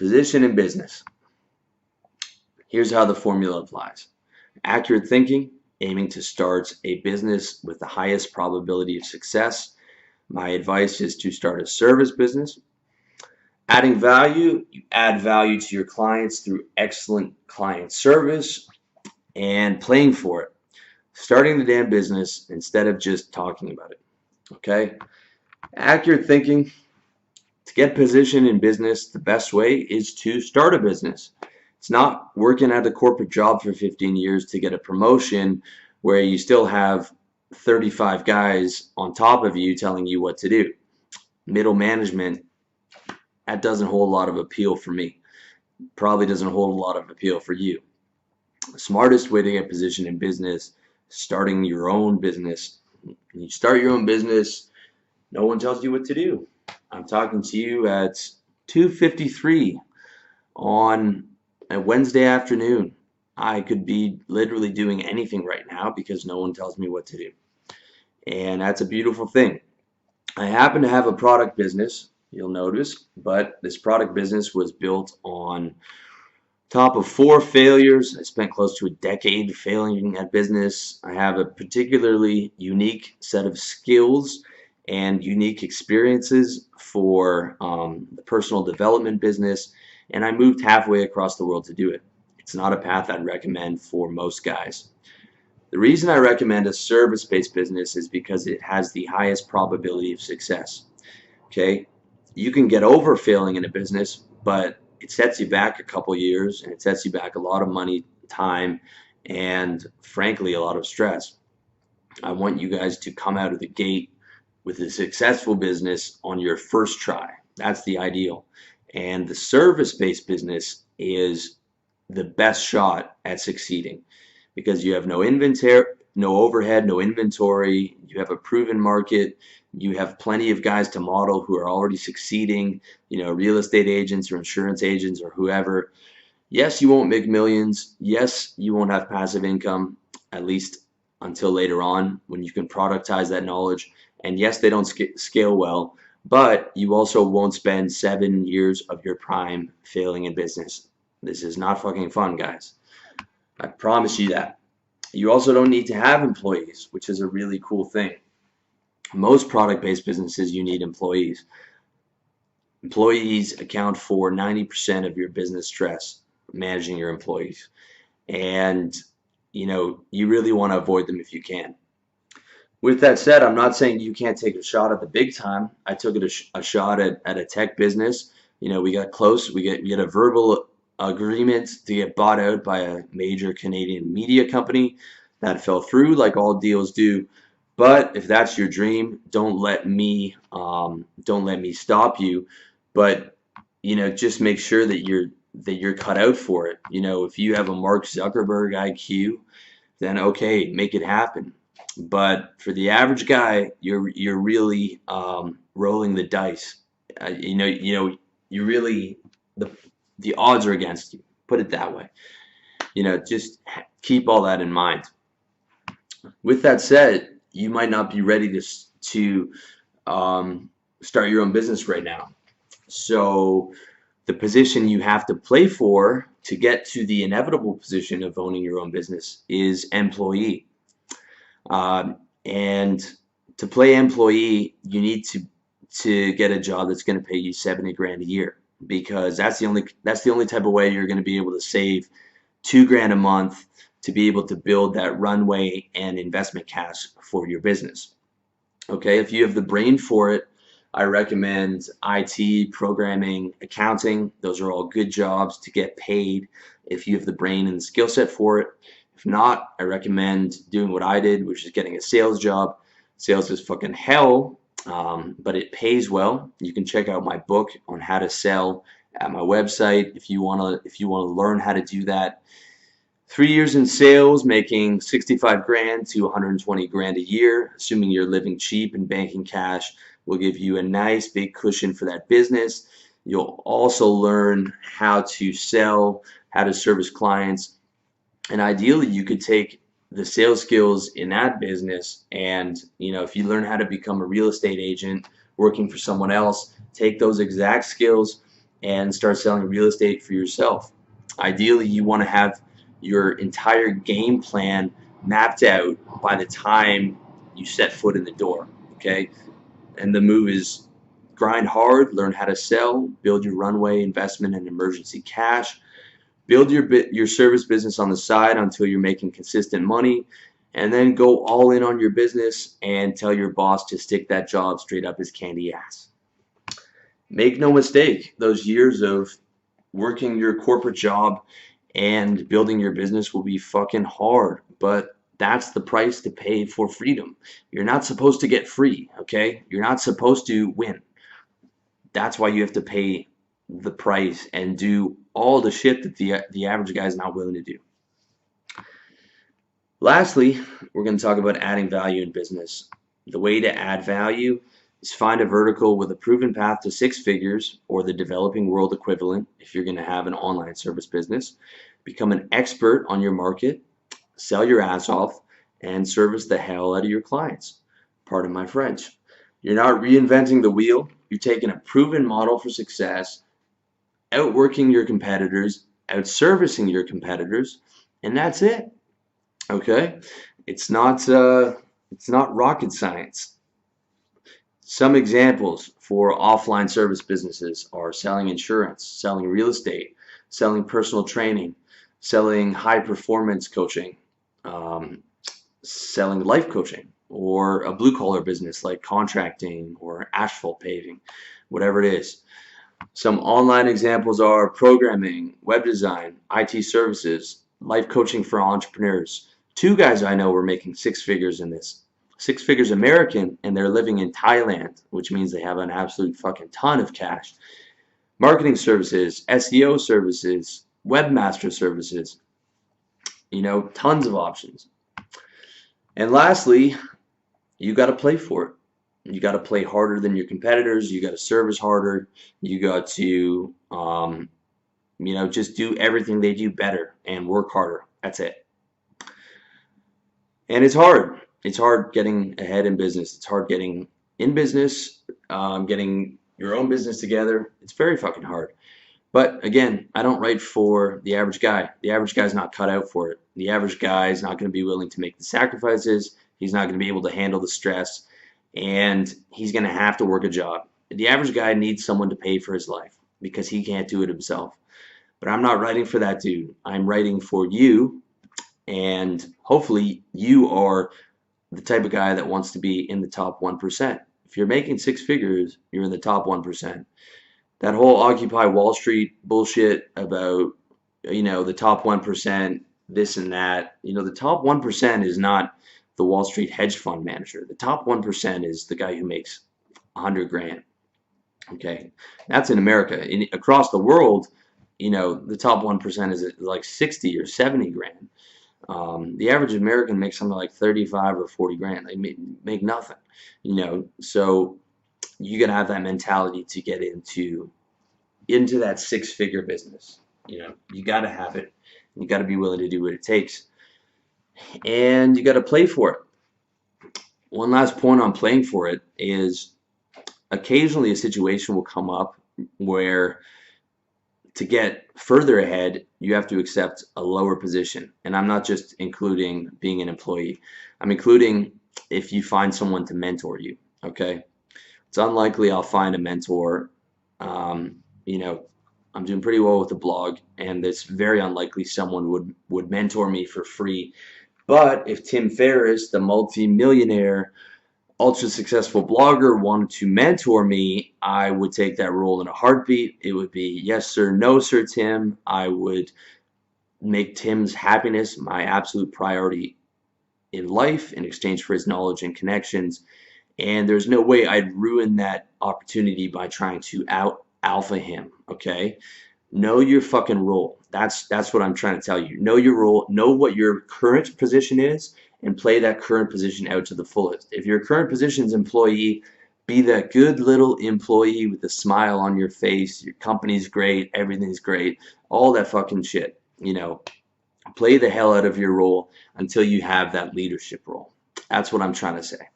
Position in business. Here's how the formula applies. Accurate thinking, aiming to start a business with the highest probability of success. My advice is to start a service business. Adding value, you add value to your clients through excellent client service and playing for it. Starting the damn business instead of just talking about it. Okay? Accurate thinking. To get position in business, the best way is to start a business. It's not working at a corporate job for 15 years to get a promotion where you still have 35 guys on top of you telling you what to do. Middle management, that doesn't hold a lot of appeal for me. Probably doesn't hold a lot of appeal for you. The smartest way to get position in business, starting your own business. When you start your own business, no one tells you what to do. I'm talking to you at 2:53 on a Wednesday afternoon. I could be literally doing anything right now because no one tells me what to do. And that's a beautiful thing. I happen to have a product business, you'll notice, but this product business was built on top of 4 failures. I spent close to a decade failing at business. I have a particularly unique set of skills and unique experiences for the personal development business, and I moved halfway across the world to do it. It's not a path I'd recommend for most guys. The reason I recommend a service-based business is because it has the highest probability of success. Okay, you can get over failing in a business, but it sets you back a couple years, and it sets you back a lot of money, time, and frankly, a lot of stress. I want you guys to come out of the gate with a successful business on your first try. That's the ideal. And the service-based business is the best shot at succeeding because you have no inventory, no overhead, no inventory. You have a proven market. You have plenty of guys to model who are already succeeding, real estate agents or insurance agents or whoever. Yes, you won't make millions. Yes, you won't have passive income, at least until later on when you can productize that knowledge. And yes, they don't scale well, but you also won't spend 7 years of your prime failing in business. This is not fucking fun, guys. I promise you that. You also don't need to have employees, which is a really cool thing. Most product-based businesses, you need employees. Employees account for 90% of your business stress, managing your employees. And, you really want to avoid them if you can. With that said, I'm not saying you can't take a shot at the big time. I took it a shot at a tech business. We got close. We get a verbal agreement to get bought out by a major Canadian media company. That fell through, like all deals do. But if that's your dream, don't let me stop you. But just make sure that you're cut out for it. If you have a Mark Zuckerberg IQ, then okay, make it happen. But for the average guy, you're really rolling the dice. You really the odds are against you. Put it that way. Just keep all that in mind. With that said, you might not be ready to start your own business right now. So the position you have to play for to get to the inevitable position of owning your own business is employee. And to play employee, you need to get a job that's going to pay you 70 grand a year, because that's the only type of way you're going to be able to save 2 grand a month to be able to build that runway and investment cash for your business. Okay, if you have the brain for it, I recommend IT, programming, accounting. Those are all good jobs to get paid if you have the brain and the skill set for it. If not, I recommend doing what I did, which is getting a sales job. Sales is fucking hell, but it pays well. You can check out my book on how to sell at my website if you wanna learn how to do that. 3 years in sales, making 65 grand to 120 grand a year, assuming you're living cheap and banking cash, will give you a nice big cushion for that business. You'll also learn how to sell, how to service clients, and ideally you could take the sales skills in that business and, if you learn how to become a real estate agent working for someone else, take those exact skills and start selling real estate for yourself. Ideally, you want to have your entire game plan mapped out by the time you set foot in the door, okay? And the move is grind hard, learn how to sell, build your runway, investment, and emergency cash. Build your service business on the side until you're making consistent money, and then go all in on your business and tell your boss to stick that job straight up his candy ass. Make no mistake, those years of working your corporate job and building your business will be fucking hard, but that's the price to pay for freedom. You're not supposed to get free, okay? You're not supposed to win. That's why you have to pay the price and do all the shit that the average guy is not willing to do. Lastly, we're going to talk about adding value in business. The way to add value is find a vertical with a proven path to 6 figures or the developing world equivalent if you're going to have an online service business. Become an expert on your market, sell your ass off, and service the hell out of your clients. Pardon my French. You're not reinventing the wheel. You're taking a proven model for success, outworking your competitors, outservicing your competitors, and that's it. Okay? It's not rocket science. Some examples for offline service businesses are selling insurance, selling real estate, selling personal training, selling high performance coaching, selling life coaching, or a blue collar business like contracting or asphalt paving, whatever it is. Some online examples are programming, web design, IT services, life coaching for entrepreneurs. 2 guys I know were making 6 figures in this. 6 figures American, and they're living in Thailand, which means they have an absolute fucking ton of cash. Marketing services, SEO services, webmaster services, tons of options. And lastly, you got to play for it. You got to play harder than your competitors. You got to service harder. You got to, just do everything they do better and work harder. That's it. And it's hard. It's hard getting ahead in business. It's hard getting in business, getting your own business together. It's very fucking hard. But again, I don't write for the average guy. The average guy's not cut out for it. The average guy is not going to be willing to make the sacrifices. He's not going to be able to handle the stress, and he's going to have to work a job. The average guy needs someone to pay for his life because he can't do it himself. But I'm not writing for that dude. I'm writing for you, and hopefully you are the type of guy that wants to be in the top 1%. If you're making 6 figures, you're in the top 1%. That whole Occupy Wall Street bullshit about, the top 1%, this and that. The top 1% is not the Wall Street hedge fund manager. The top 1% is the guy who makes 100 grand. Okay, that's in America. Across the world, the top 1% is like 60 or 70 grand. The average American makes something like 35 or 40 grand. They make nothing, so you gotta have that mentality to get into that 6-figure business. You gotta have it. You gotta be willing to do what it takes, and you gotta play for it. One last point on playing for it is occasionally a situation will come up where to get further ahead, you have to accept a lower position. And I'm not just including being an employee. I'm including if you find someone to mentor you, okay? It's unlikely I'll find a mentor. I'm doing pretty well with the blog, and it's very unlikely someone would mentor me for free. But if Tim Ferriss, the multi-millionaire, ultra successful blogger, wanted to mentor me, I would take that role in a heartbeat. It would be yes sir, no sir, Tim. I would make Tim's happiness my absolute priority in life in exchange for his knowledge and connections. And there's no way I'd ruin that opportunity by trying to out alpha him, okay? Know your fucking role. That's what I'm trying to tell you. Know your role, know what your current position is, and play that current position out to the fullest. If your current position is employee, be that good little employee with a smile on your face. Your company's great, everything's great, all that fucking shit. Play the hell out of your role until you have that leadership role. That's what I'm trying to say.